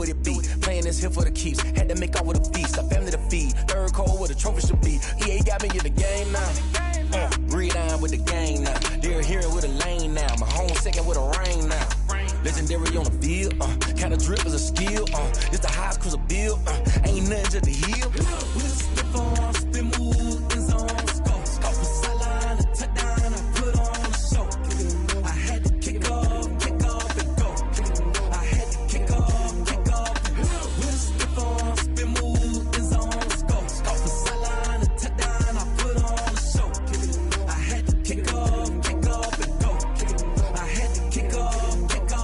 what it be. Playing this here for the keeps. Had to make out with a feast. A family to feed. Third cold where the trophy should be. EA got me in the game now. Read on with the game now. They're hearing with a lane now. My home second with a rain now. Legendary on the field. Kind of drip is a skill. It's the highest cruiser bill. Ain't nothing just to heal. Spin move in zone. Scope for sideline. A touchdown. I put on a show. I had to kick off and go. I had to kick off and go. With a stiff on, spin move in zone. Scope for sideline. A touchdown. I put on a show. I had to kick off and go. I had to kick off and go.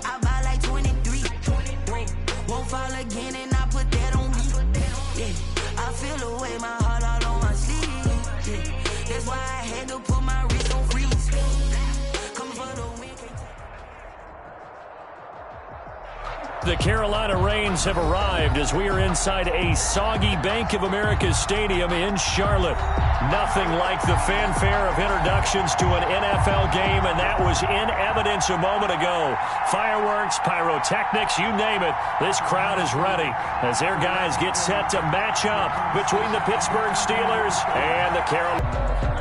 I buy like 23. Won't fall again and I put that on me. Yeah, I feel away my heart all on my sleeve. Yeah, that's why I had to put my wrist on freeze. Come for the win. The Carolina Rains have arrived as we are inside a soggy Bank of America Stadium in Charlotte. Nothing like the fanfare of introductions to an NFL game, and that was in evidence a moment ago. Fireworks, pyrotechnics, you name it. This crowd is ready as their guys get set to match up between the Pittsburgh Steelers and the Carolina.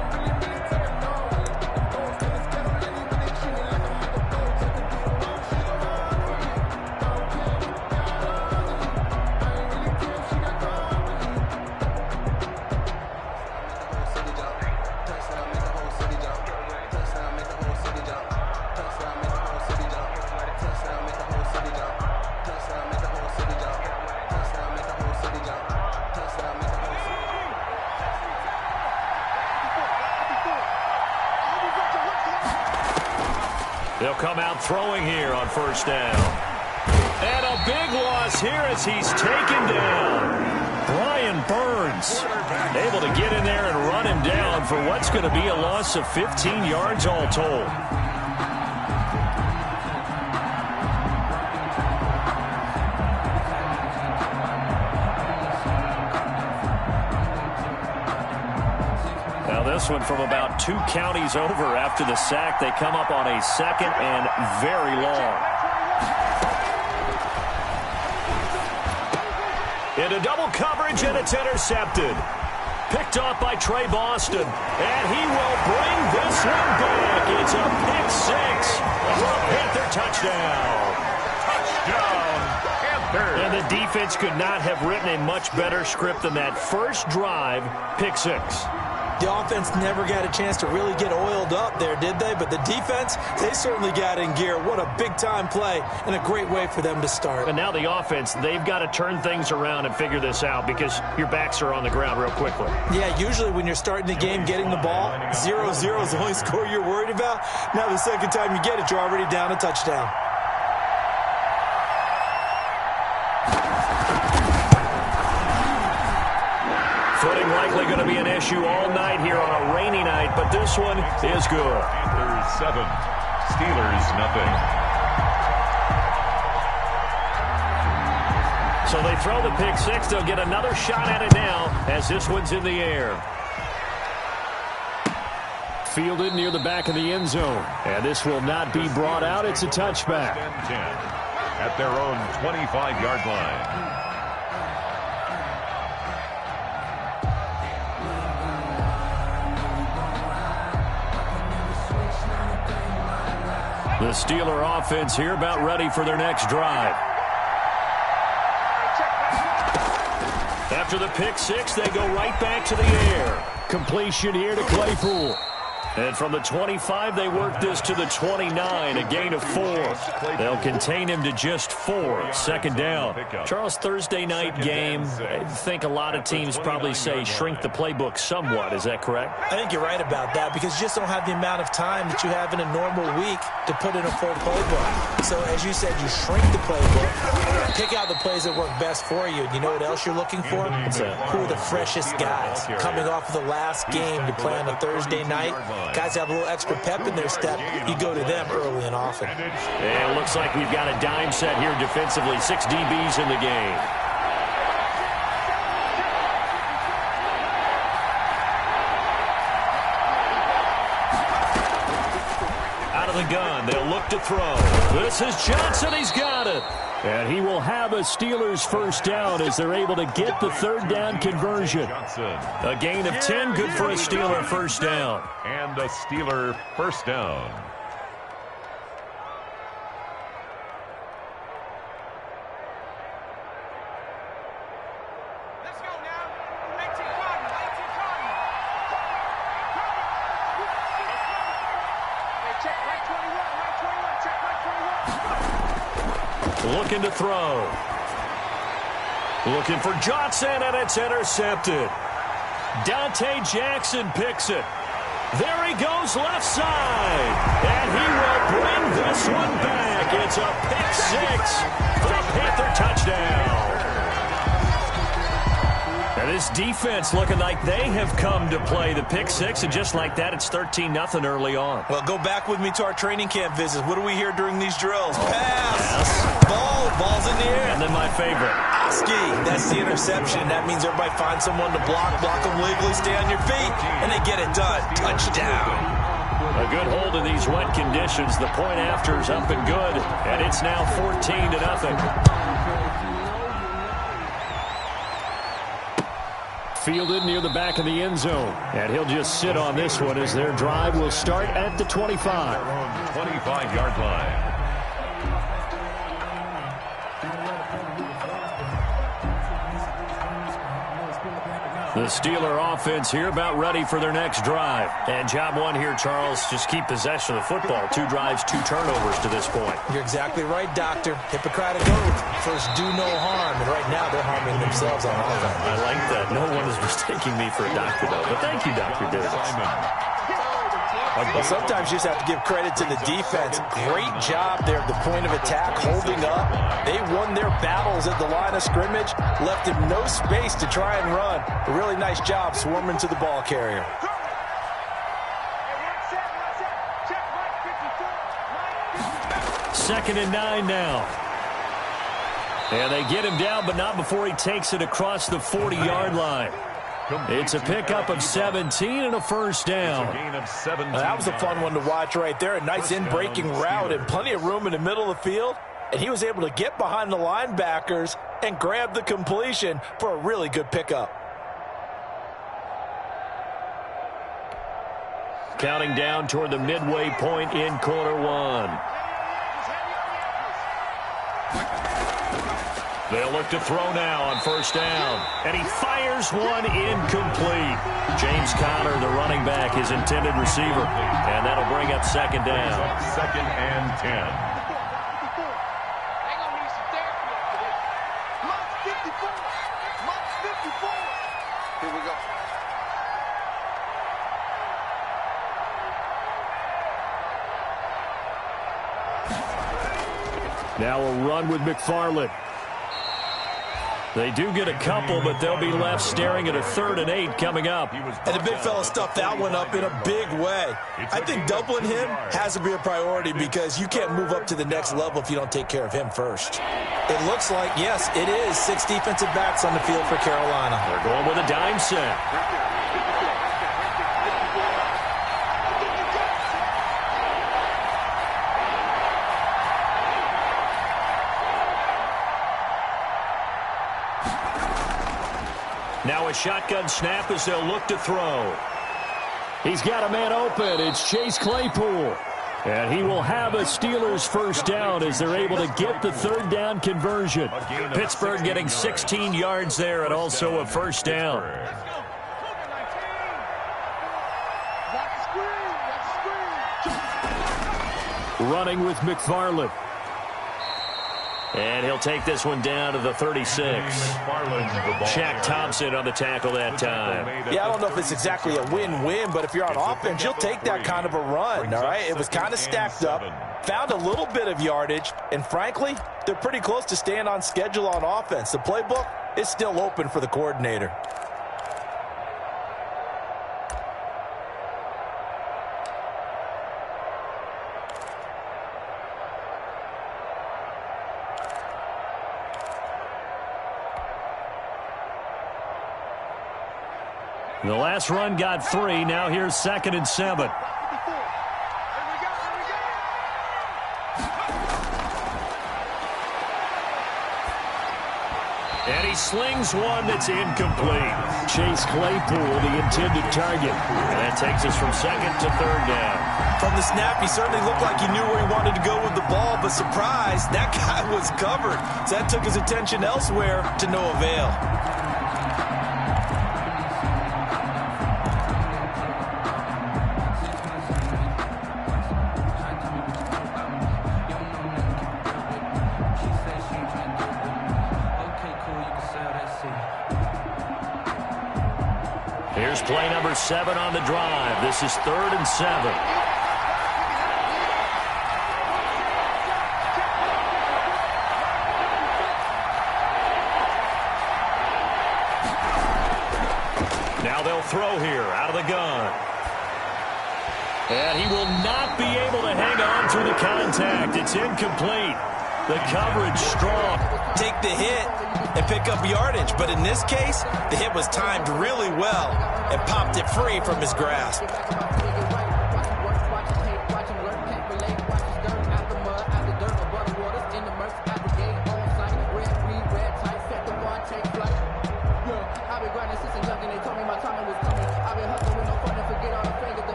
They'll come out throwing here on first down. And a big loss here as he's taken down. Brian Burns able to get in there and run him down for what's going to be a loss of 15 yards all told. This one from about 2 counties over after the sack. They come up on a second and very long. Into double coverage, and it's intercepted. Picked off by Trey Boston, and he will bring this one back. It's a pick six for a Panther touchdown. Touchdown, Panther. And the defense could not have written a much better script than that first drive, pick six. The offense never got a chance to really get oiled up there, did they? But the defense, they certainly got in gear. What a big-time play and a great way for them to start. And now the offense, they've got to turn things around and figure this out because your backs are on the ground real quickly. Yeah, usually when you're starting the game getting the ball, 0-0 is the only score you're worried about. Now the second time you get it, you're already down a touchdown. Footing likely going to be an issue all night here on a rainy night, but this one is good. Panthers 7, Steelers nothing. So they throw the pick six. They'll get another shot at it now as this one's in the air. Fielded near the back of the end zone. And this will not be brought out. It's a touchback. 10 at their own 25-yard line. The Steeler offense here about ready for their next drive. After the pick six, they go right back to the air. Completion here to Claypool. And from the 25, they work this to the 29, a gain of 4. They'll contain him to just 4, second down. Charles, Thursday night game, I think a lot of teams probably say shrink the playbook somewhat. Is that correct? I think you're right about that because you just don't have the amount of time that you have in a normal week to put in a full playbook. So, as you said, you shrink the playbook, pick out the plays that work best for you. And you know what else you're looking for? Who are the freshest guys coming off of the last game to play on a Thursday night? Guys have a little extra pep in their step. You go to them early and often. And it looks like we've got a dime set here defensively. 6 DBs in the game. Out of the gun, they'll look to throw. This is Johnson. He's got it. And he will have a Steelers first down as they're able to get the third down conversion. A gain of 10, good for a Steeler first down. And a Steeler first down. Let's go now. 19 Cardinal, 19 Cardinal. Hey, check right 21, check right 21. Looking to throw. Looking for Johnson, and it's intercepted. Dante Jackson picks it. There he goes left side. And he will bring this one back. It's a pick 6 for a Panther touchdown. And this defense looking like they have come to play the pick 6, and just like that, it's 13-0 early on. Well, go back with me to our training camp visits. What do we hear during these drills? Pass. Yes. Ball's in the air. And then my favorite. Oski, that's the interception. That means everybody finds someone to block them legally, stay on your feet, and they get it done. Touchdown. A good hold in these wet conditions. The point after is up and good, and it's now 14-0. Fielded near the back of the end zone. And he'll just sit on this one as their drive will start at the 25. 25-yard line. The Steeler offense here about ready for their next drive. And job one here, Charles, just keep possession of the football. 2 drives, 2 turnovers to this point. You're exactly right, Doctor. Hippocratic oath. First, do no harm. And right now, they're harming themselves on offense. I like that. No one is mistaking me for a doctor, though. But thank you, Dr. Davis. Well, sometimes you just have to give credit to the defense. Great job there at the point of attack, holding up. They won their battles at the line of scrimmage, left him no space to try and run. A really nice job swarming to the ball carrier. Second and 9 now. And they get him down, but not before he takes it across the 40-yard line. It's a pickup of 17 and a first down. That was a fun one to watch right there. A nice in-breaking route and plenty of room in the middle of the field. And he was able to get behind the linebackers and grab the completion for a really good pickup. Counting down toward the midway point in quarter 1. They'll look to throw now on first down. And he fires one incomplete. James Conner, the running back, his intended receiver. And that'll bring up second down. Second and 10. Here we go. Now a run with McFarland. They do get a couple, but they'll be left staring at a 3rd and 8 coming up. And the big fella stuffed that one up in a big way. I think doubling him has to be a priority because you can't move up to the next level if you don't take care of him first. It looks like, yes, it is 6 defensive backs on the field for Carolina. They're going with a dime set. Now a shotgun snap as they'll look to throw. He's got a man open. It's Chase Claypool. And he will have a Steelers first down as they're able to get the 3rd down conversion. Pittsburgh getting 16 yards there and also a first down. running with McFarland. And he'll take this one down to the 36. Shaq Thompson on the tackle that time. Yeah, I don't know if it's exactly a win-win, but if you're on offense, you'll take that kind of a run, all right? It was kind of stacked up, found a little bit of yardage, and frankly, they're pretty close to staying on schedule on offense. The playbook is still open for the coordinator. The last run got 3. Now here's 2nd and 7. And he slings one that's incomplete. Chase Claypool, the intended target. And that takes us from 2nd to 3rd down. From the snap, he certainly looked like he knew where he wanted to go with the ball, but surprise, that guy was covered. So that took his attention elsewhere to no avail. Here's play number 7 on the drive. This is 3rd and 7. Now they'll throw here out of the gun. And he will not be able to hang on through the contact. It's incomplete. The coverage strong. Take the hit and pick up yardage, but in this case, the hit was timed really well and popped it free from his grasp.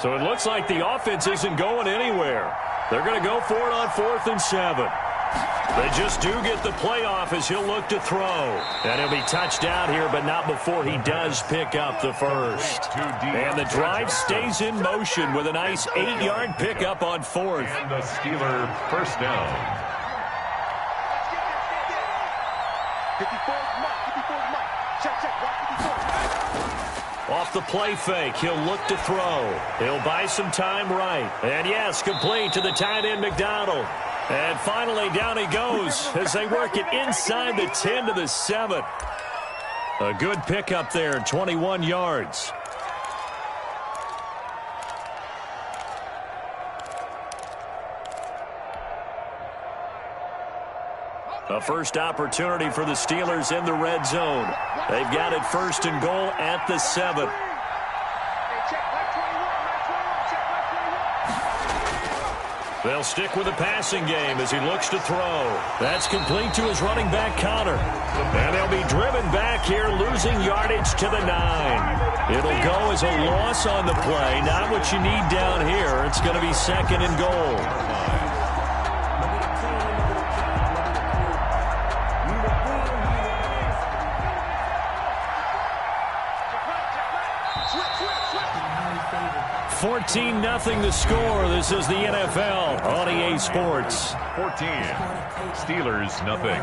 So it looks like the offense isn't going anywhere. They're going to go for it on 4th and 7. They just do get the playoff as he'll look to throw. And he'll be touched down here, but not before he does pick up the first. And the drive stays in motion with a nice 8-yard pickup on 4th. And the Steeler first down. 54 mark. Check. Watch 54. Off the play fake, he'll look to throw. He'll buy some time right. And yes, complete to the tight end McDonald. And finally down he goes as they work it inside the 10 to the 7. A good pickup there, 21 yards. A first opportunity for the Steelers in the red zone. They've got it 1st and goal at the 7. They'll stick with the passing game as he looks to throw. That's complete to his running back, Connor. And they'll be driven back here, losing yardage to the 9. It'll go as a loss on the play. Not what you need down here. It's going to be 2nd and goal. $14-0 the score. This is the NFL on EA Sports. 14. Steelers, nothing.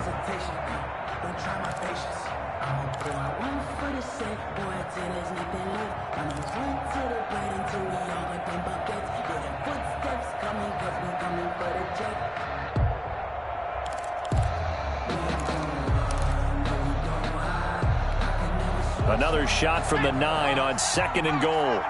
Another shot from the 9 on 2nd and goal.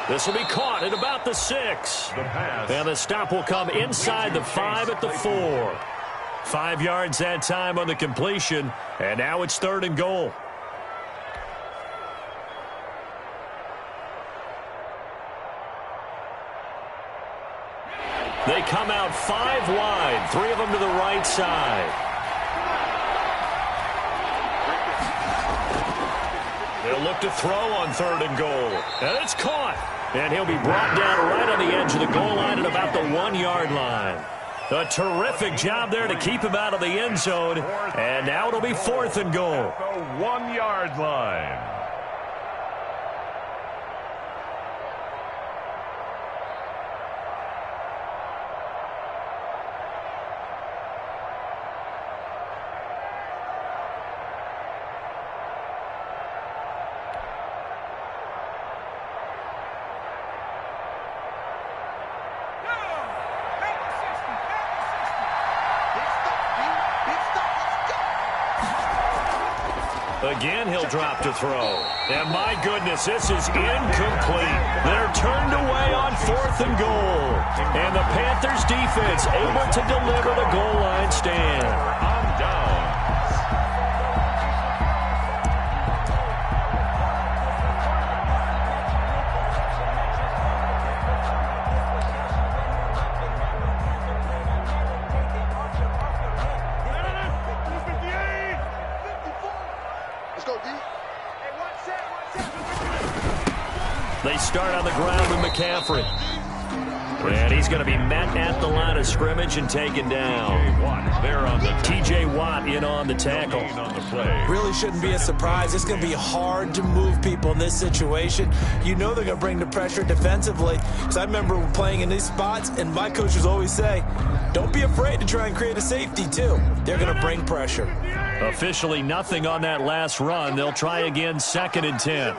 This will be caught at about the 6. And the stop will come inside the 5 at the 4. 5 yards that time on the completion. And now it's 3rd and goal. They come out 5 wide. 3 of them to the right side. He'll look to throw on 3rd and goal. And it's caught. And he'll be brought down right on the edge of the goal line at about the 1-yard line. A terrific job there to keep him out of the end zone. And now it'll be 4th and goal. The 1-yard line. Again, he'll drop to throw. And my goodness, this is incomplete. They're turned away on 4th and goal. And the Panthers defense able to deliver the goal line stand. On down. They start on the ground with McCaffrey. And he's going to be met at the line of scrimmage and taken down. T.J. Watt in on the tackle. Really shouldn't be a surprise. It's going to be hard to move people in this situation. You know they're going to bring the pressure defensively. Because I remember playing in these spots, and my coaches always say, don't be afraid to try and create a safety, too. They're going to bring pressure. Officially nothing on that last run. They'll try again 2nd and 10.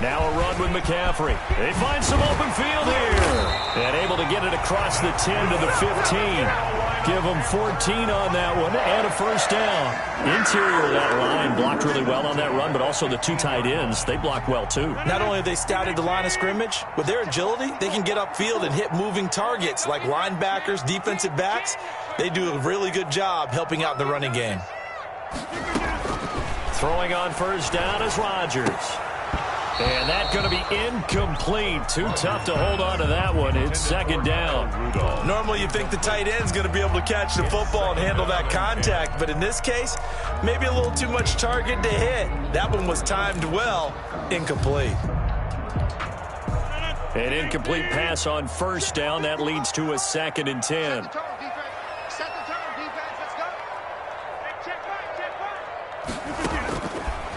Now a run with McCaffrey. They find some open field here. And able to get it across the 10 to the 15. Give them 14 on that one and a 1st down. Interior of that line blocked really well on that run, but also the 2 tight ends, they block well too. Not only have they scouted the line of scrimmage, with their agility, they can get upfield and hit moving targets like linebackers, defensive backs. They do a really good job helping out the running game. Throwing on 1st down is Rodgers. And that's going to be incomplete. Too tough to hold on to that one. It's 2nd down. Normally you think the tight end's going to be able to catch the football and handle that contact. But in this case, maybe a little too much target to hit. That one was timed well. Incomplete. An incomplete pass on 1st down. That leads to a 2nd and 10.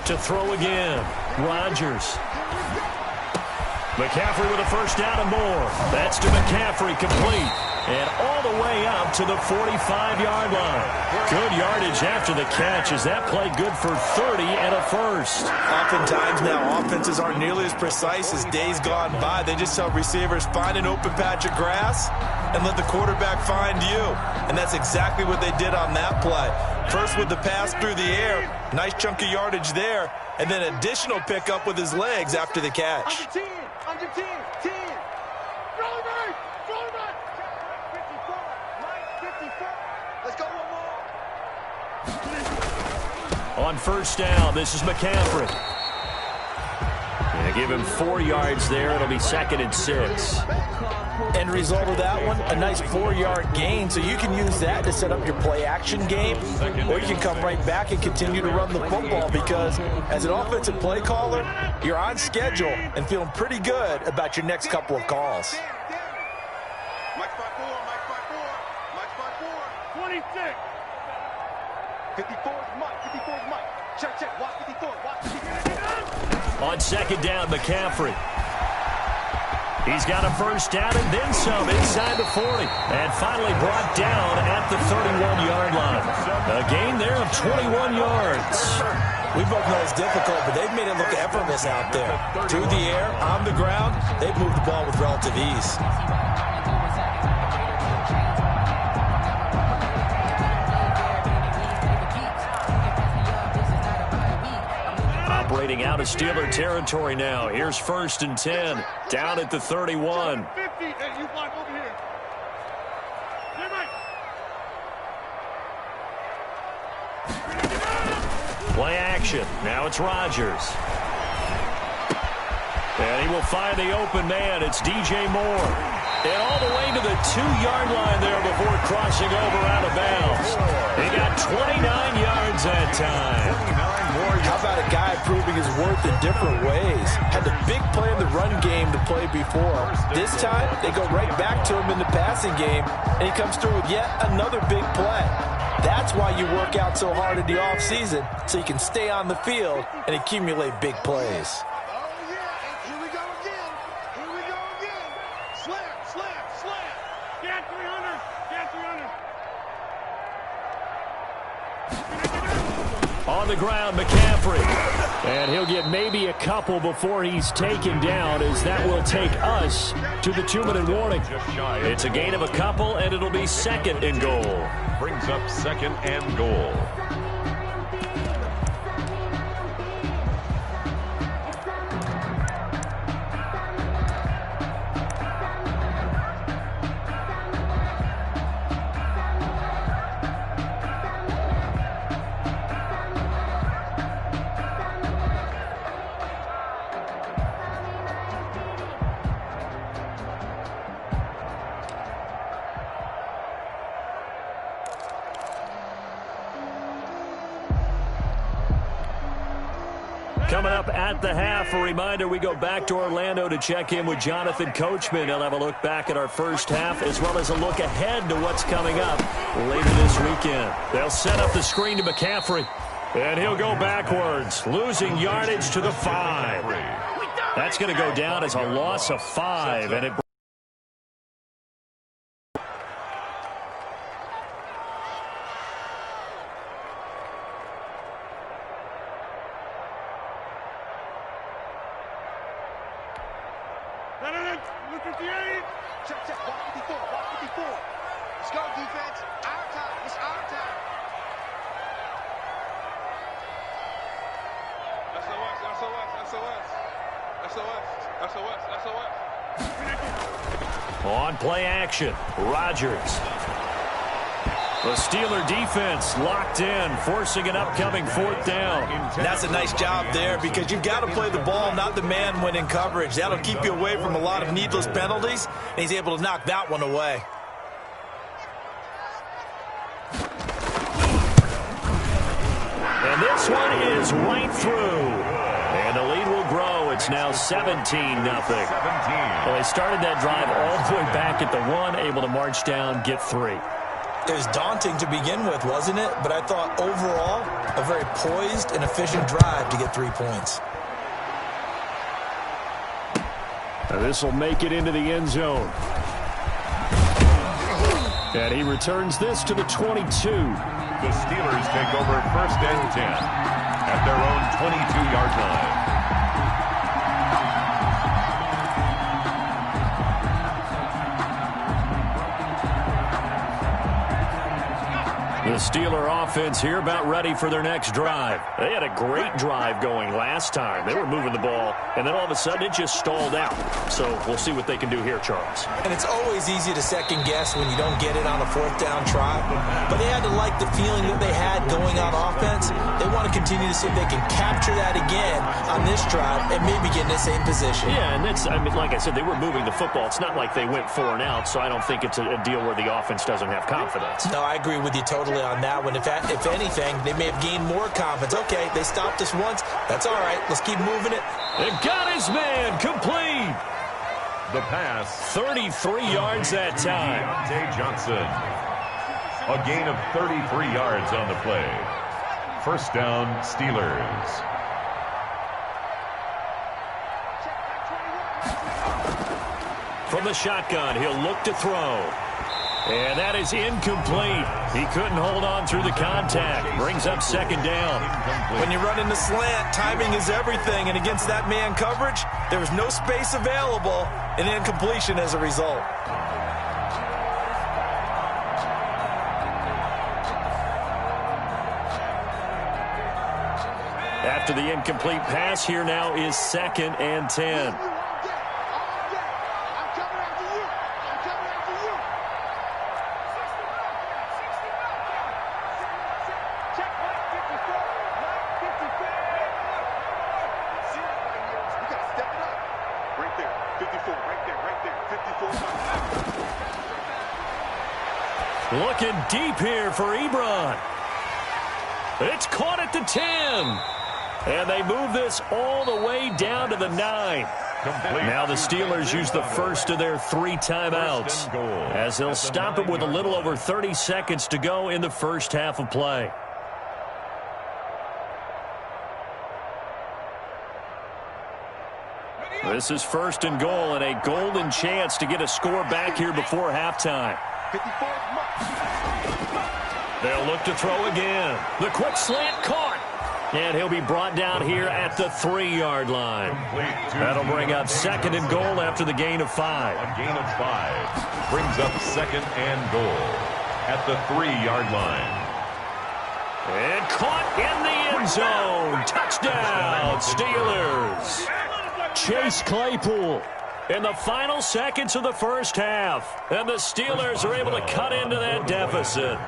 To throw again. Rodgers. McCaffrey with a 1st down and more. That's to McCaffrey, complete. And all the way up to the 45-yard line. Good yardage after the catch. Is that play good for 30 and a 1st? Oftentimes now, offenses aren't nearly as precise as days gone by. They just tell receivers, find an open patch of grass and let the quarterback find you. And that's exactly what they did on that play. First with the pass through the air. Nice chunk of yardage there. And then additional pickup with his legs after the catch. Under 10. Roll back. 54. Mike, 54. Let's go one more. On 1st down, this is McCaffrey. Give him 4 yards there. It'll be 2nd and 6. End result of that one, a nice 4-yard gain. So you can use that to set up your play-action game, or you can come right back and continue to run the football because as an offensive play caller, you're on schedule and feeling pretty good about your next couple of calls. Mike 5-4. 26. 54 is Mike. Check. Watch 54. On 2nd down, McCaffrey. He's got a 1st down and then some inside the 40. And finally brought down at the 31-yard line. A gain there of 21 yards. We both know it's difficult, but they've made it look effortless out there. Through the air, on the ground, they've moved the ball with relative ease. Operating out of Steeler territory now. Here's 1st and 10. Down at the 31. 50. Hey, you block over here. Play action. Now it's Rodgers. And he will find the open man. It's DJ Moore. And all the way to the 2-yard line there before crossing over out of bounds. He got 29 yards that time. How about a guy proving his worth in different ways? Had the big play in the run game to play before. This time, they go right back to him in the passing game, and he comes through with yet another big play. That's why you work out so hard in the offseason, so you can stay on the field and accumulate big plays. On the ground, McCaffrey. And he'll get maybe a couple before he's taken down, as that will take us to the 2-minute warning. It's a gain of a couple, and it'll be 2nd and goal. Brings up 2nd and goal. Coming up at the half, a reminder, we go back to Orlando to check in with Jonathan Coachman. He'll have a look back at our first half, as well as a look ahead to what's coming up later this weekend. They'll set up the screen to McCaffrey, and he'll go backwards, losing yardage to the 5. That's going to go down as a loss of 5, and it on play action, Rodgers. The Steeler defense locked in, forcing an upcoming 4th down. That's a nice job there, because you've got to play the ball, not the man when in coverage. That'll keep you away from a lot of needless penalties, and he's able to knock that one away. And this one is right through. And the lead will grow. It's now 17-0. Well, they started that drive all the way back at the 1, able to march down, get 3. It was daunting to begin with, wasn't it? But I thought overall, a very poised and efficient drive to get 3 points. Now this will make it into the end zone. And he returns this to the 22. The Steelers take over 1st and 10 at their own 22-yard line. The Steeler offense here about ready for their next drive. They had a great drive going last time. They were moving the ball, and then all of a sudden it just stalled out. So we'll see what they can do here, Charles. And it's always easy to second guess when you don't get it on a 4th down try. But they had to like the feeling that they had going on offense. They want to continue to see if they can capture that again on this drive and maybe get in the same position. Yeah, and that's, I mean, like I said, they were moving the football. It's not like they went 4 and out, so I don't think it's a deal where the offense doesn't have confidence. No, I agree with you totally on that one. If anything, they may have gained more confidence. Okay, they stopped us once. That's all right. Let's keep moving it. They've got his man complete. The pass. 33 yards that time. Deontay Johnson. A gain of 33 yards on the play. 1st down, Steelers. From the shotgun, he'll look to throw. And that is incomplete. He couldn't hold on through the contact. Brings up 2nd down. When you run in the slant, timing is everything. And against that man coverage, there was no space available, and incompletion as a result. After the incomplete pass, here now is 2nd and 10. 54, right there, 54. Looking deep here for Ebron. It's caught at the 10. And they move this all the way down to the 9. Now the Steelers use the first of their 3 timeouts as they'll stop it with a little over 30 seconds to go in the first half of play. This is 1st and goal and a golden chance to get a score back here before halftime. They'll look to throw again. The quick slant caught. And he'll be brought down here at the 3-yard line. That'll bring up 2nd and goal after the gain of 5. A gain of 5 brings up 2nd and goal at the 3-yard line. And caught in the end zone. Touchdown, Steelers. Chase Claypool in the final seconds of the first half. And the Steelers are able to cut into that deficit.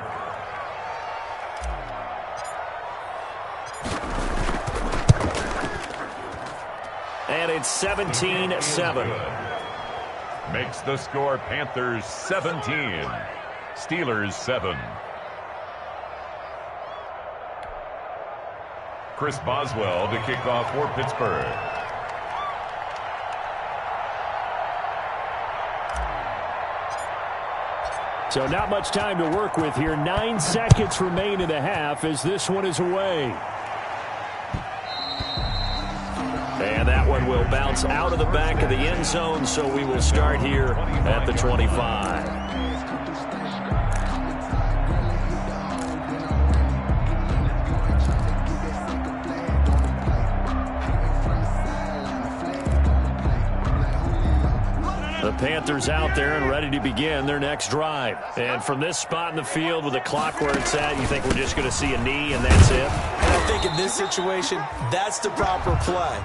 And it's 17-7. Makes the score Panthers 17, Steelers 7. Chris Boswell to kick off for Pittsburgh. So not much time to work with here. 9 seconds remain in the half as this one is away. And that one will bounce out of the back of the end zone, so we will start here at the 25. The Panthers out there and ready to begin their next drive. And from this spot in the field with the clock where it's at, you think we're just going to see a knee and that's it? And I think in this situation, that's the proper play.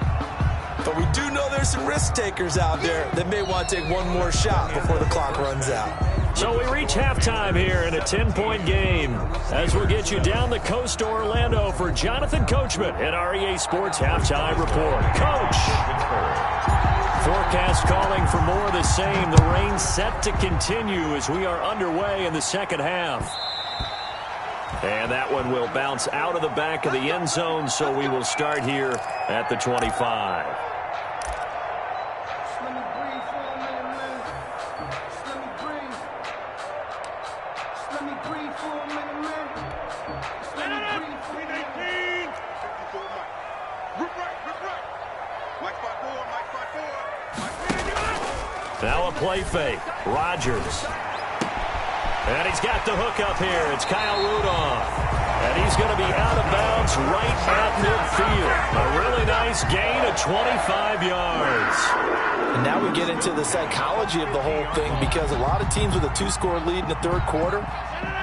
But we do know there's some risk takers out there that may want to take one more shot before the clock runs out. So we reach halftime here in a 10-point game as we'll get you down the coast to Orlando for Jonathan Coachman at our EA Sports Halftime Report. Coach! Forecast calling for more of the same. The rain set to continue as we are underway in the second half. And that one will bounce out of the back of the end zone, so we will start here at the 25. Now a play fake. Rodgers. And he's got the hook up here. It's Kyle Rudolph. And he's going to be out of bounds right at midfield. A really nice gain of 25 yards. And now we get into the psychology of the whole thing, because a lot of teams with a 2-score lead in the third quarter,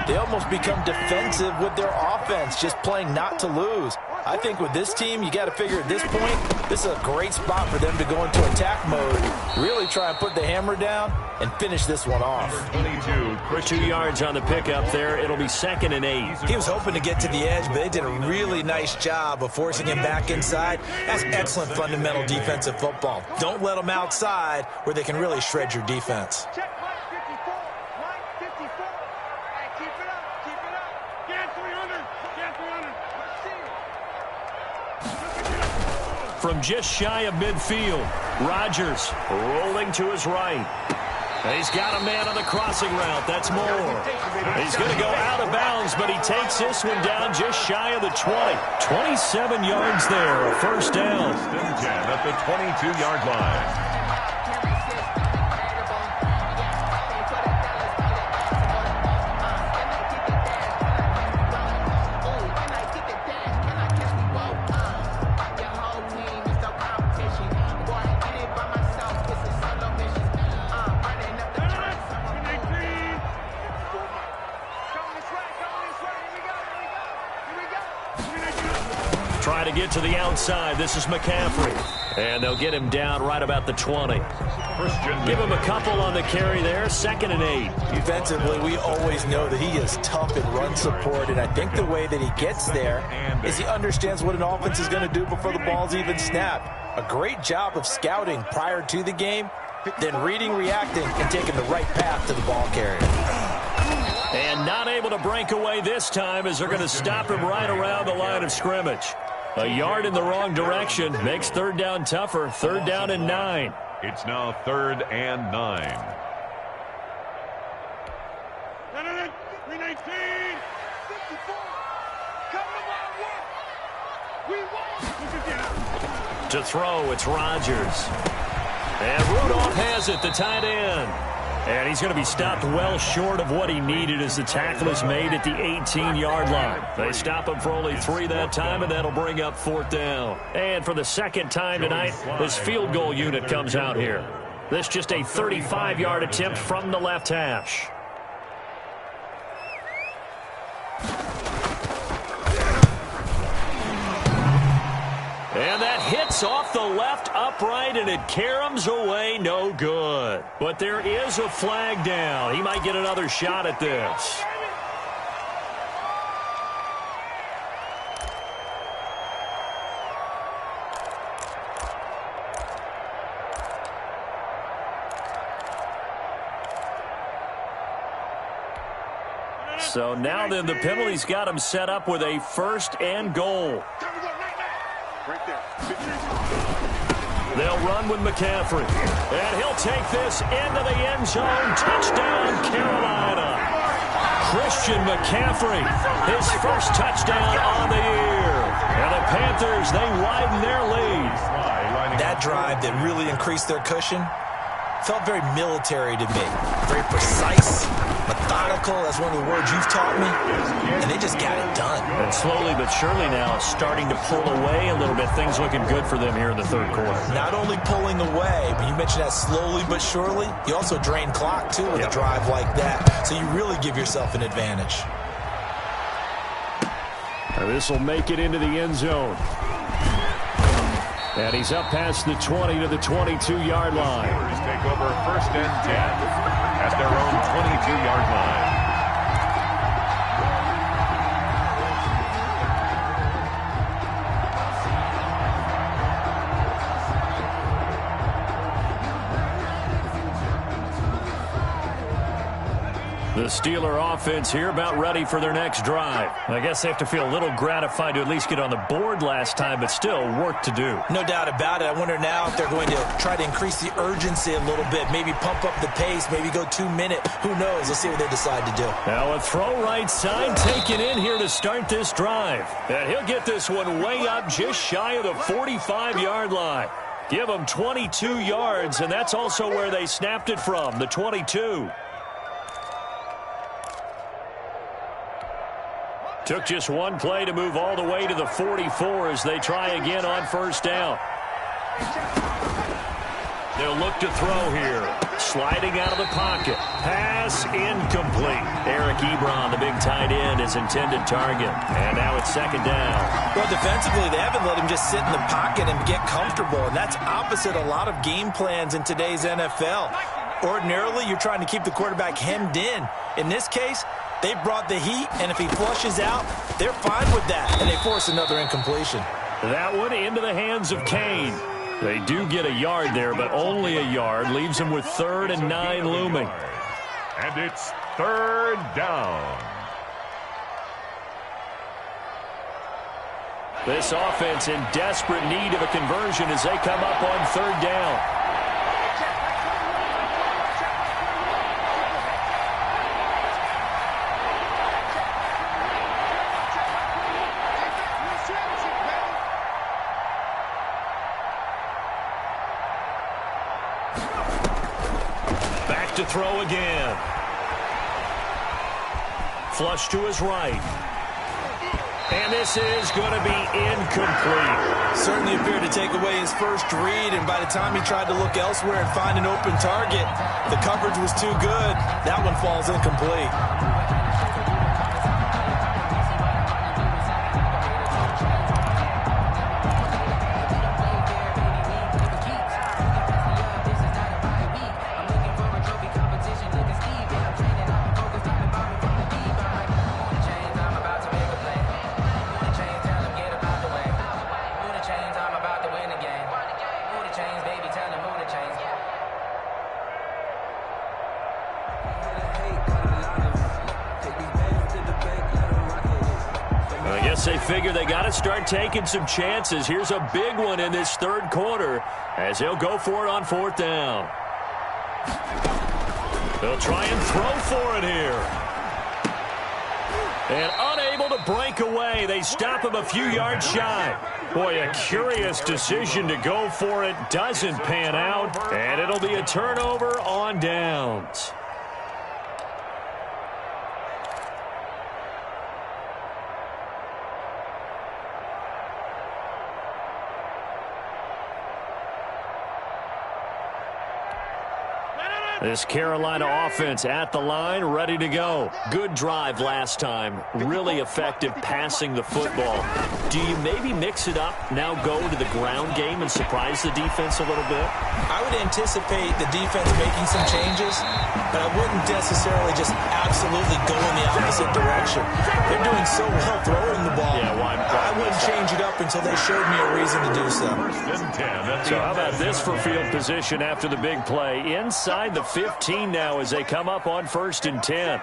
they almost become defensive with their offense, just playing not to lose. I think with this team, you got to figure at this point, this is a great spot for them to go into attack mode, really try and put the hammer down and finish this one off. 22, For 2 yards on the pickup there, it'll be 2nd and 8. He was hoping to get to the edge, but they did a really nice job of forcing him back inside. That's excellent fundamental defensive football. Don't let them outside where they can really shred your defense. Check line 54, line 54. Hey, keep it up, keep it up. Get 300, get 300. Let's see it. From just shy of midfield, Rodgers rolling to his right. And he's got a man on the crossing route. That's Moore. He's going to go out of bounds, but he takes this one down just shy of the 20. 27 yards there, a first down. at the 22-yard line. Try to get to the outside. This is McCaffrey. And they'll get him down right about the 20. Give him a couple on the carry there. 2nd and 8. Defensively, we always know that he is tough in run support, and I think the way that he gets there is he understands what an offense is going to do before the ball's even snapped. A great job of scouting prior to the game, then reading, reacting, and taking the right path to the ball carrier. And not able to break away this time as they're going to stop him right around the line of scrimmage. A yard in the wrong direction makes third down tougher. Third down and 9. It's now 3rd and 9. 319, 54. Come to my work. We won. To throw, it's Rodgers. And Rudolph has it, the tight end. And he's going to be stopped well short of what he needed as the tackle is made at the 18-yard line. They stop him for only 3 that time, and that'll bring up 4th down. And for the second time tonight, this field goal unit comes out here. This just a 35-yard attempt from the left hash. And that hits off the left upright, and it caroms away, no good. But there is a flag down. He might get another shot at this. So now then the penalty's got him set up with a 1st and goal. Right there. They'll run with McCaffrey. And he'll take this into the end zone. Touchdown, Carolina. Christian McCaffrey, his first touchdown on the year. And the Panthers, they widen their lead. That drive that really increased their cushion felt very military to me. Very precise, methodical. That's one of the words you've taught me. And they just got it done. And slowly but surely now starting to pull away a little bit. Things looking good for them here in the 3rd quarter. Not only pulling away, but you mentioned that slowly but surely. You also drain clock, too, with a drive like that. So you really give yourself an advantage. This will make it into the end zone. And he's up past the 20 to the 22-yard line. Steelers take over 1st and 10 at their own 22-yard line. The Steeler offense here about ready for their next drive. I guess they have to feel a little gratified to at least get on the board last time, but still work to do. No doubt about it. I wonder now if they're going to try to increase the urgency a little bit, maybe pump up the pace, maybe go 2-minute. Who knows? Let's see what they decide to do. Now a throw right side taken in here to start this drive. And he'll get this one way up just shy of the 45-yard line. Give them 22 yards, and that's also where they snapped it from, the 22. Took just one play to move all the way to the 44 as they try again on 1st down. They'll look to throw here. Sliding out of the pocket. Pass incomplete. Eric Ebron, the big tight end, is intended target. And now it's 2nd down. Well, defensively, they haven't let him just sit in the pocket and get comfortable. And that's opposite a lot of game plans in today's NFL. Ordinarily, you're trying to keep the quarterback hemmed in. In this case, they brought the heat, and if he flushes out, they're fine with that, and they force another incompletion. That one into the hands of Kane. They do get a yard there, but only a yard. Leaves them with 3rd and 9 looming. And it's 3rd down. This offense in desperate need of a conversion as they come up on 3rd down. To throw again. Flush to his right. And this is going to be incomplete. Certainly appeared to take away his first read, and by the time he tried to look elsewhere and find an open target, the coverage was too good. That one falls incomplete. I guess they figure they got to start taking some chances. Here's a big one in this third quarter as he'll go for it on fourth down. They'll try and throw for it here. And unable to break away. They stop him a few yards shy. Boy, a curious decision to go for it. Doesn't pan out. And it'll be a turnover on downs. This Carolina offense at the line, ready to go. Good drive last time. Really effective passing the football. Do you maybe mix it up, now go to the ground game and surprise the defense a little bit? I would anticipate the defense making some changes, but I wouldn't necessarily just absolutely go in the opposite direction. They're doing so well throwing the ball. Yeah, I wouldn't change it up until they showed me a reason to do so. So how about this for field position after the big play? Inside the 15 now as they come up on 1st and 10.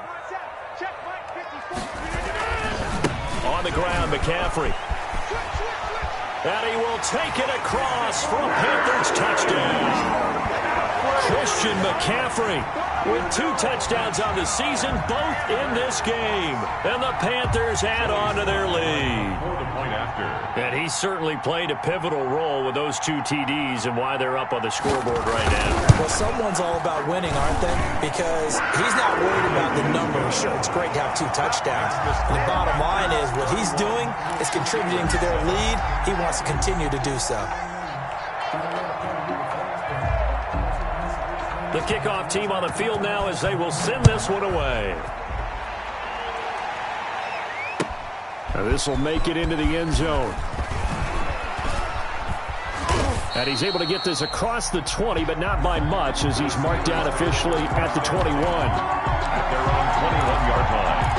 On the ground, McCaffrey. And he will take it across for a Panthers touchdown. Christian McCaffrey with 2 touchdowns on the season, both in this game. And the Panthers add on to their lead. And he certainly played a pivotal role with those 2 TDs and why they're up on the scoreboard right now. Well, someone's all about winning, aren't they? Because he's not worried about the number. Sure, it's great to have 2 touchdowns. And the bottom line is what he's doing is contributing to their lead. He wants to continue to do so. The kickoff team on the field now as they will send this one away. Now this will make it into the end zone. And he's able to get this across the 20, but not by much as he's marked down officially at the 21. At their own 21-yard line.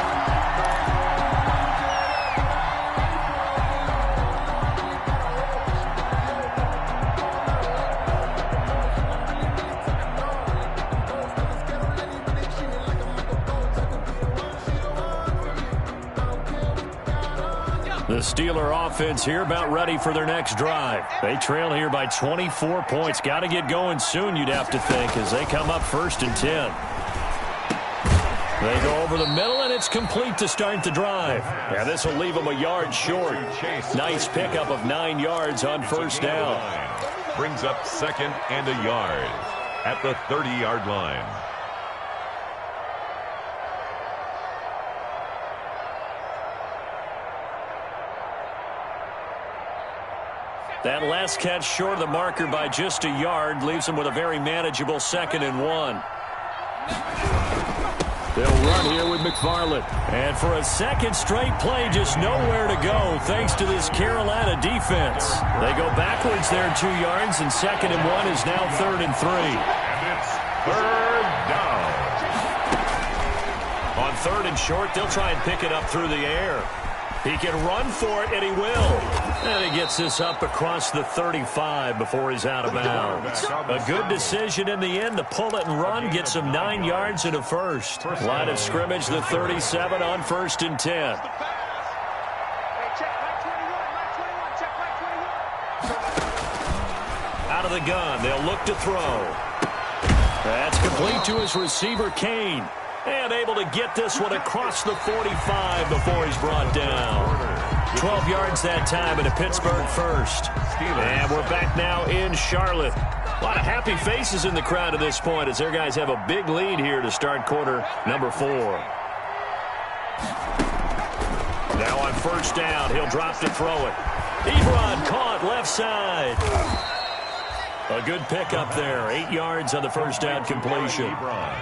The Steeler offense here about ready for their next drive. They trail here by 24 points. Got to get going soon, you'd have to think, as they come up 1st and 10. They go over the middle, and it's complete to start the drive. Yeah, this will leave them a yard short. Nice pickup of 9 yards on 1st down. Brings up 2nd and a yard at the 30-yard line. That last catch short of the marker by just a yard leaves them with a very manageable 2nd and 1. They'll run here with McFarland. And for a second straight play, just nowhere to go thanks to this Carolina defense. They go backwards there 2 yards, and 2nd and 1 is now 3rd and 3. And it's 3rd down. On 3rd and short, they'll try and pick it up through the air. He can run for it, and he will. And he gets this up across the 35 before he's out of bounds. A good decision in the end to pull it and run, get some 9 yards and a first. Line of scrimmage, the 37 on 1st and 10. Out of the gun, they'll look to throw. That's complete to his receiver, Kane. And able to get this one across the 45 before he's brought down. 12 yards that time, and a Pittsburgh first. And we're back now in Charlotte. A lot of happy faces in the crowd at this point as their guys have a big lead here to start quarter number 4. Now on 1st down, he'll drop to throw it. Ebron caught left side. A good pickup there. 8 yards on the 1st down completion.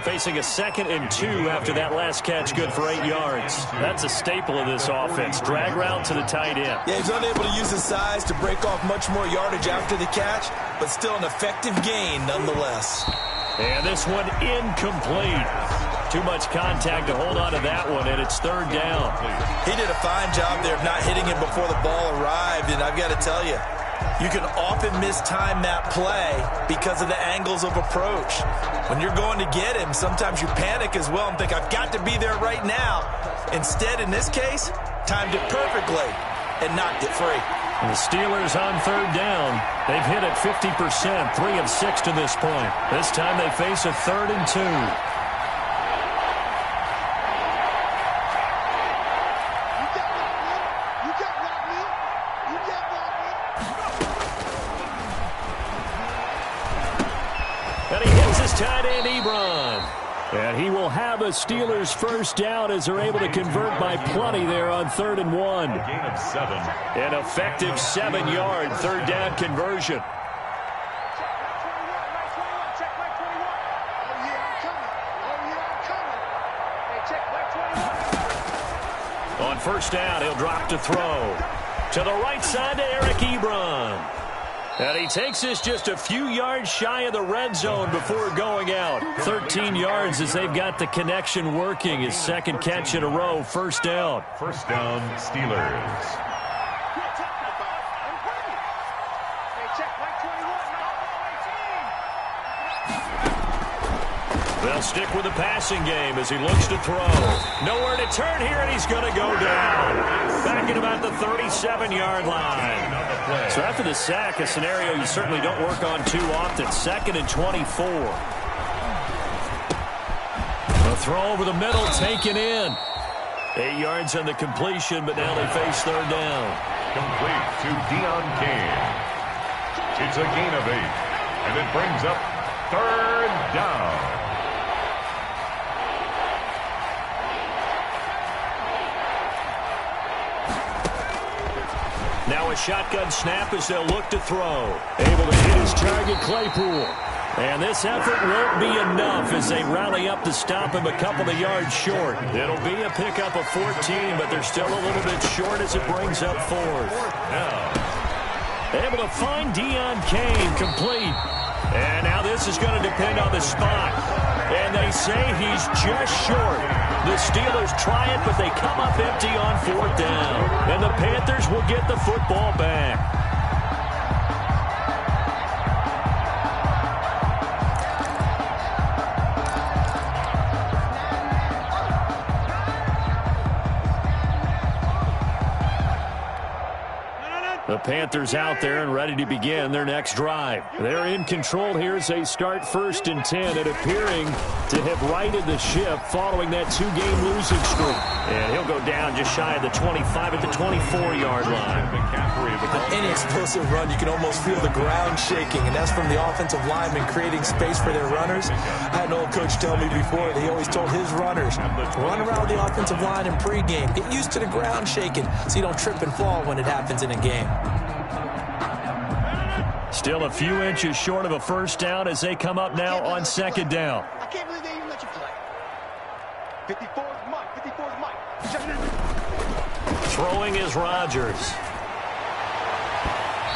Facing a 2nd and 2 after that last catch, good for 8 yards. That's a staple of this offense. Drag route to the tight end. Yeah, he's unable to use his size to break off much more yardage after the catch, but still an effective gain nonetheless. And this one incomplete. Too much contact to hold on to that one, and it's 3rd down. He did a fine job there of not hitting it before the ball arrived, and I've got to tell you, you can often mistime that play because of the angles of approach. When you're going to get him, sometimes you panic as well and think, I've got to be there right now. Instead, in this case, timed it perfectly, and knocked it free. And the Steelers on third down. They've hit it 50%, 3 of 6 to this point. This time they face a 3rd and 2. And he hits his tight end, Ebron. And he will have a Steelers first down as they're able to convert by plenty there on 3rd and 1. A gain of 7. An effective 7-yard third down conversion. On first down, he'll drop to throw. To the right side to Eric Ebron. And he takes this just a few yards shy of the red zone before going out. 13 yards as they've got the connection working. His second catch in a row, first down. First down, Steelers. They'll stick with the passing game as he looks to throw. Nowhere to turn here, and he's going to go down. Back at about the 37-yard line. So after the sack, a scenario you certainly don't work on too often. 2nd and 24. A throw over the middle, taken in. 8 yards on the completion, but now they face third down. Complete to Deon Cain. It's a gain of 8, and it brings up third down. Now a shotgun snap as they'll look to throw. Able to hit his target, Claypool. And this effort won't be enough as they rally up to stop him a couple of yards short. It'll be a pickup of 14, but they're still a little bit short as it brings up 4th. Now, able to find Deon Cain, complete. And now this is going to depend on the spot. And they say he's just short. The Steelers try it, but they come up empty on 4th down. And the Panthers will get the football back. The Panthers out there and ready to begin their next drive. They're in control here as they start 1st and 10 and appearing to have righted the ship following that 2-game losing streak. And he'll go down just shy of the 25 at the 24-yard line. Any explosive run, you can almost feel the ground shaking, and that's from the offensive linemen creating space for their runners. I had an old coach tell me before that he always told his runners, run around the offensive line in pregame. Get used to the ground shaking so you don't trip and fall when it happens in a game. Still a few inches short of a first down as they come up now on 2nd down. I can't believe they even let you play. 54's Mike. 54's Mike. Throwing is Rodgers.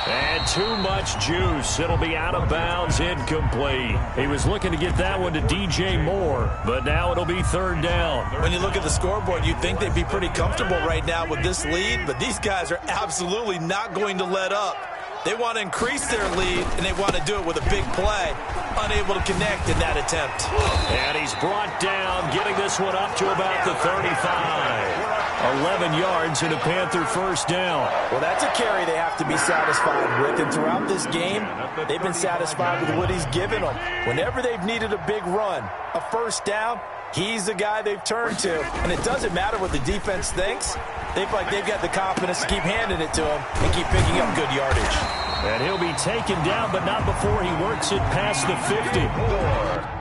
And too much juice. It'll be out of bounds, incomplete. He was looking to get that one to DJ Moore, but now it'll be 3rd down. When you look at the scoreboard, you'd think they'd be pretty comfortable right now with this lead, but these guys are absolutely not going to let up. They want to increase their lead, and they want to do it with a big play. Unable to connect in that attempt. And he's brought down, getting this one up to about the 35. 11 yards and a Panther first down. Well, that's a carry they have to be satisfied with, and throughout this game, they've been satisfied with what he's given them. Whenever they've needed a big run, a first down, he's the guy they've turned to. And it doesn't matter what the defense thinks. They feel like they've got the confidence to keep handing it to him and keep picking up good yardage. And he'll be taken down, but not before he works it past the 50.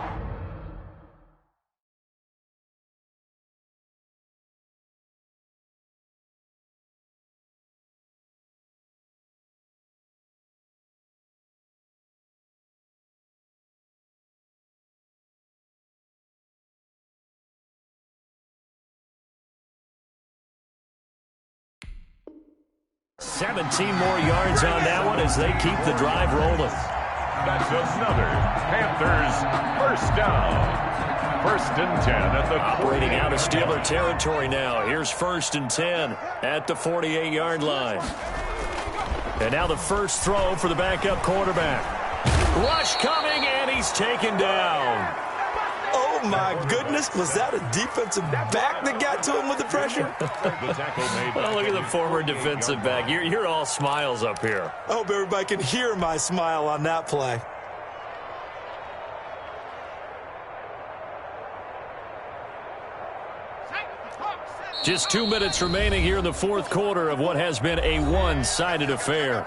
17 more yards on that one as they keep the drive rolling. That's another Panthers first down. 1st and 10 at the operating out of Steeler territory now. Here's 1st and 10 at the 48-yard line. And now the first throw for the backup quarterback. Rush coming, and he's taken down. Oh, my goodness. Was that a defensive back that got to him with the pressure? Well, look at the former defensive back. You're all smiles up here. I hope everybody can hear my smile on that play. Just 2 minutes remaining here in the fourth quarter of what has been a one-sided affair.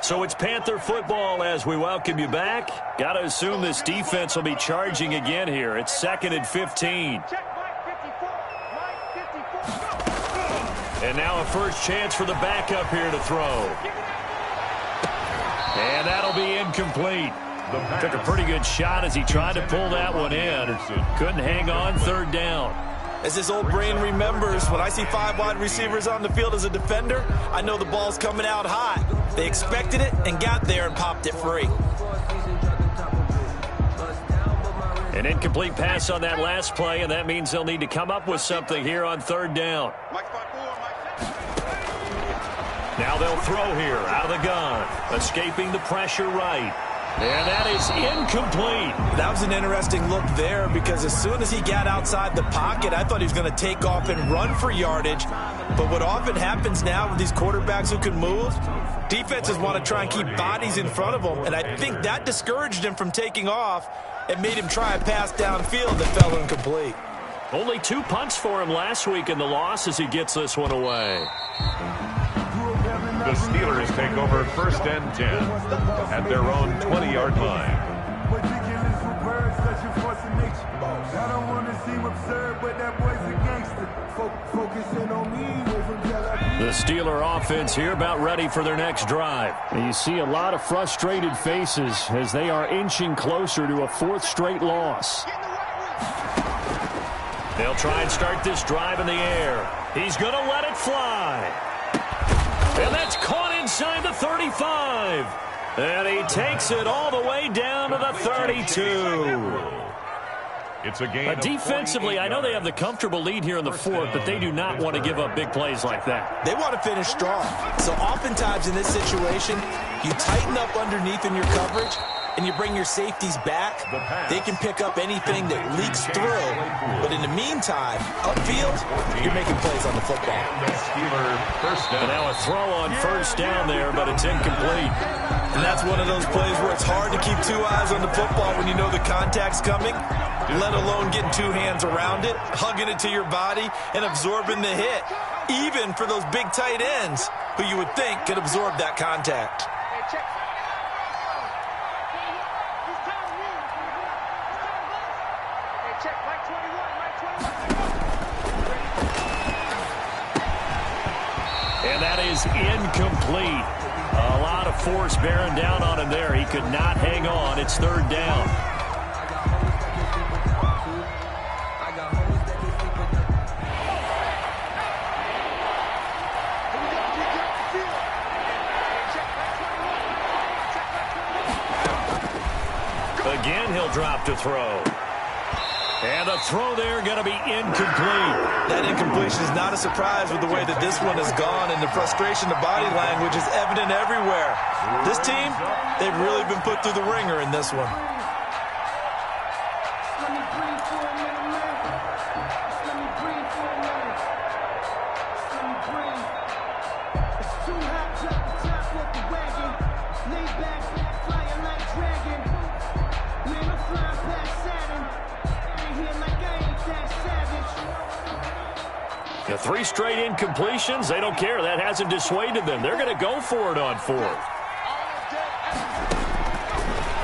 So it's Panther football as we welcome you back. Got to assume this defense will be charging again here. It's 2nd and 15. And now a first chance for the backup here to throw. And that'll be incomplete. Took a pretty good shot as he tried to pull that one in. Couldn't hang on, 3rd down. As this old brain remembers, when I see 5 wide receivers on the field as a defender, I know the ball's coming out hot. They expected it and got there and popped it free. An incomplete pass on that last play, and that means they'll need to come up with something here on 3rd down. Now they'll throw here out of the gun, escaping the pressure right. And that is incomplete. That was an interesting look there because as soon as he got outside the pocket, I thought he was going to take off and run for yardage. But what often happens now with these quarterbacks who can move, defenses want to try and keep bodies in front of them. And I think that discouraged him from taking off and made him try a pass downfield that fell incomplete. Only 2 punts for him last week in the loss as he gets this one away. The Steelers take over 1st and 10 at their own 20-yard line. The Steeler offense here about ready for their next drive. And you see a lot of frustrated faces as they are inching closer to a 4th straight loss. They'll try and start this drive in the air. He's going to let it fly. And that's caught inside the 35. And he takes it all the way down to the 32. It's a game. Defensively, I know they have the comfortable lead here in the 4th, but they do not want to give up big plays like that. They want to finish strong. So oftentimes in this situation, you tighten up underneath in your coverage, and you bring your safeties back. They can pick up anything that leaks through. But in the meantime, upfield, you're making plays on the football. And now a throw on 1st down there, but it's incomplete. And that's one of those plays where it's hard to keep 2 eyes on the football when you know the contact's coming, let alone getting 2 hands around it, hugging it to your body, and absorbing the hit. Even for those big tight ends who you would think could absorb that contact. And that is incomplete. A lot of force bearing down on him there. He could not hang on. It's 3rd down. Again, he'll drop to throw. And the throw there going to be incomplete. That incompletion is not a surprise with the way that this one has gone, and the frustration, the body language is evident everywhere. This team, they've really been put through the ringer in this one. The 3 straight incompletions, they don't care. That hasn't dissuaded them. They're going to go for it on 4th.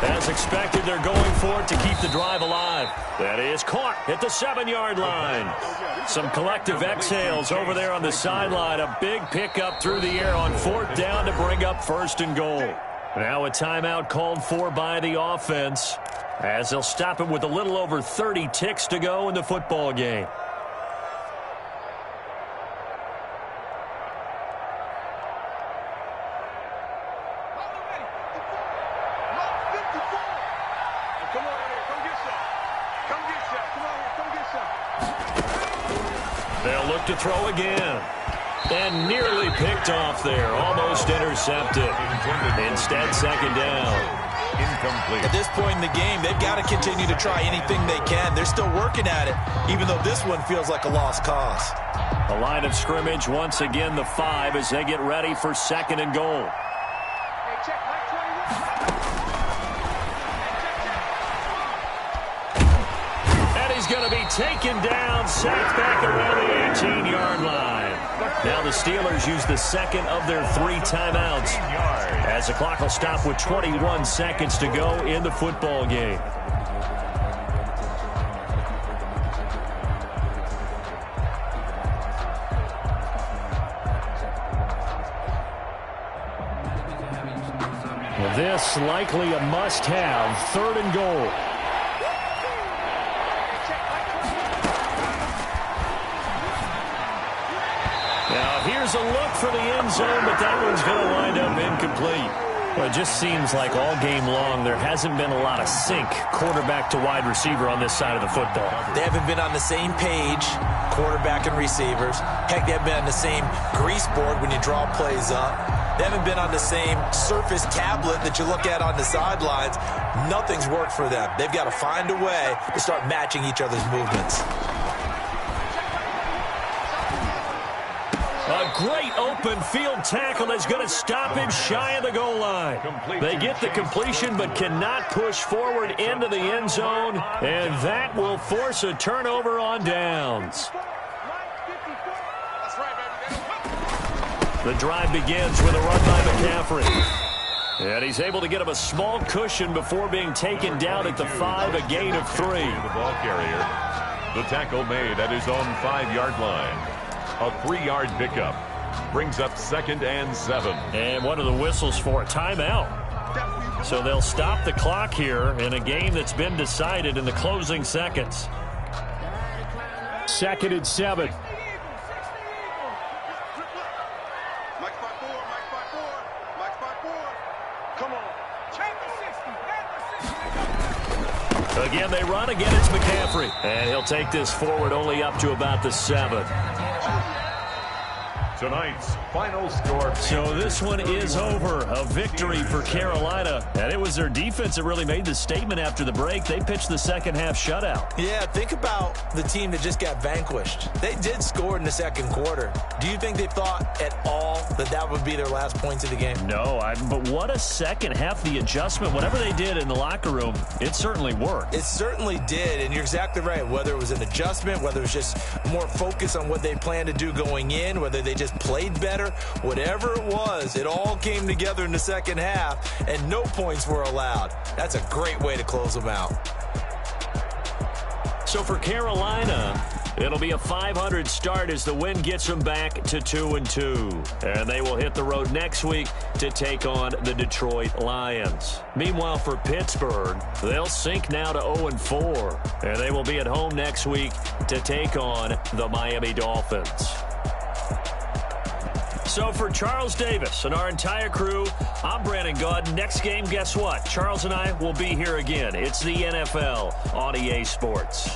As expected, they're going for it to keep the drive alive. That is caught at the 7-yard line. Some collective exhales over there on the sideline. A big pickup through the air on 4th down to bring up 1st and goal. Now a timeout called for by the offense as they'll stop it with a little over 30 ticks to go in the football game. They'll look to throw again. And nearly picked off there. Almost intercepted. Instead, second down. Incomplete. At this point in the game, they've got to continue to try anything they can. They're still working at it, even though this one feels like a lost cause. The line of scrimmage, once again, the 5 as they get ready for second and goal. Hey, check, Mike 21. And he's going to be taken down, sacked back around the 18-yard line. Now the Steelers use the second of their 3 timeouts as the clock will stop with 21 seconds to go in the football game. Well, this likely a must-have, third and goal. Now, here's a look for the end zone, but that one's going to wind up incomplete. Well, it just seems like all game long there hasn't been a lot of sync quarterback to wide receiver on this side of the football. They haven't been on the same page, quarterback and receivers. Heck, they haven't been on the same grease board when you draw plays up. They haven't been on the same surface tablet that you look at on the sidelines. Nothing's worked for them. They've got to find a way to start matching each other's movements. A great open field tackle is going to stop him shy of the goal line. They get the completion but cannot push forward into the end zone, and that will force a turnover on downs. The drive begins with a run by McCaffrey. And he's able to get him a small cushion before being taken down at the 5, a gain of 3. The ball carrier. The tackle made at his own 5-yard line. A 3-yard pickup brings up 2nd and 7. And one of the whistles for a timeout. So they'll stop the clock here in a game that's been decided in the closing seconds. 2nd and 7. Again, they run. Again, it's McCaffrey. And he'll take this forward only up to about the 7. Tonight's final score. So this one is over. A victory for Carolina. And it was their defense that really made the statement after the break. They pitched the second half shutout. Yeah, think about the team that just got vanquished. They did score in the second quarter. Do you think they thought at all that that would be their last points of the game? No, but what a second half. The adjustment, whatever they did in the locker room, it certainly worked. It certainly did, and you're exactly right. Whether it was an adjustment, whether it was just more focus on what they planned to do going in, whether they just played better, whatever it was, it all came together in the second half, and no points were allowed. That's a great way to close them out. So for Carolina, it'll be a 500 start as the win gets them back to 2-2. And they will hit the road next week to take on the Detroit Lions. Meanwhile, for Pittsburgh, they'll sink now to 0-4. And they will be at home next week to take on the Miami Dolphins. So for Charles Davis and our entire crew, I'm Brandon Gaudin. Next game, guess what? Charles and I will be here again. It's the NFL on EA Sports.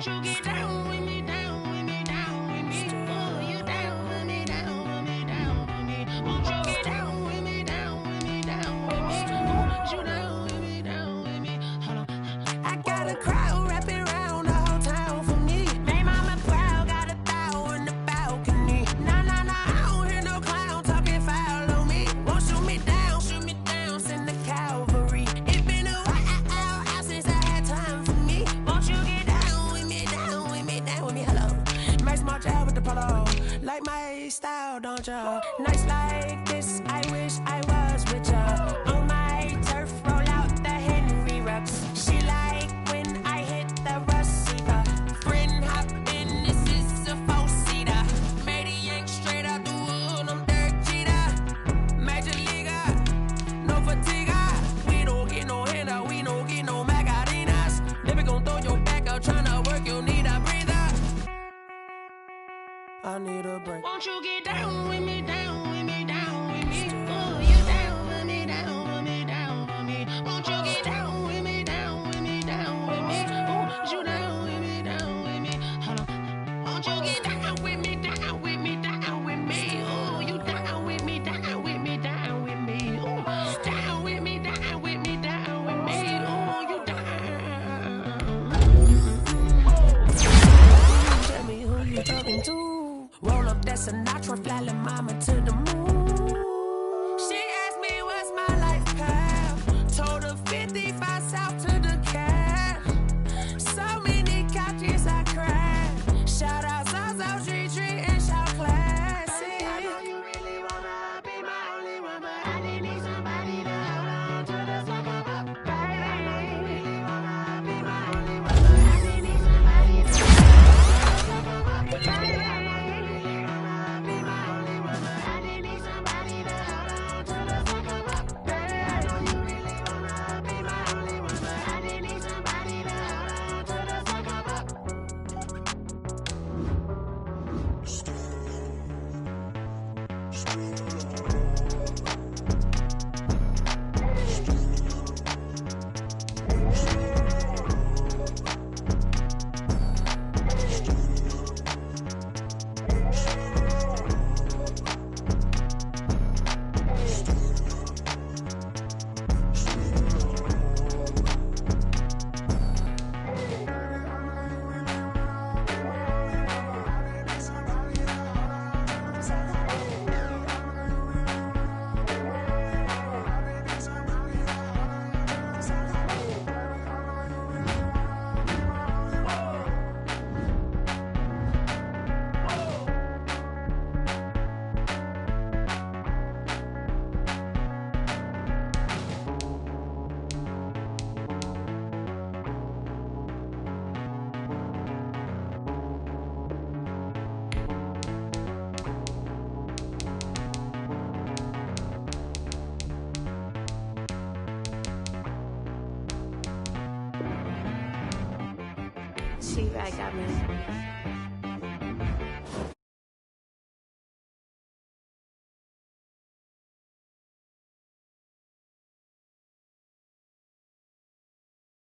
Won't you get down with me, down with me, down with me? Oh, you down with me, down with me, down with me. Won't you get down with me, down with me, down with me? Oh, you down with me, down with me? Hold on. I got a crowd wrapping around the whole town for me. Made mama proud, got a thou in the balcony. Nah, nah, nah, I don't hear no clown talking foul on me. Won't shoot me down, send the cavalry. It been a while since I had time for me. Won't you get down with me, down with me, down with me? Hello. Max my job with the polo. Like my style, don't ya? Nights like this, I wish I was with ya. On my turf, roll out the Henry Rux. She like when I hit the receiver. Friend hop in, this is a four-seater. Made a yank straight out the wood, I'm Derek Jeter. Major leaguer, no fatigue. We don't get no handout, we don't get no Macarinas. Never gon' throw your back out, tryna work, you need a breather. I need a break. Won't you get down with me, down with me, down with me? Oh, you down with me, down with me, down with me? Won't you get down with me, down with me, down with me? Oh, you down with me, down with me? Hold on. Won't you get down with me, down with me, down with me? Oh, you down with me, down with me, down with me? Oh, down with me, down with me, down with me? Oh, you down. Tell me who you talking to. Roll up that Sinatra, fly la mama to the moon. She asked me what's my life path. Told her 55 south to the cab. So many couches I cried. Shout out South Street and shout classic. I know you really wanna be my only one, but I didn't need somebody to hold on to the second up. Baby, I know you really wanna be my only one, but I didn't need somebody to hold on to the second up. She right got me.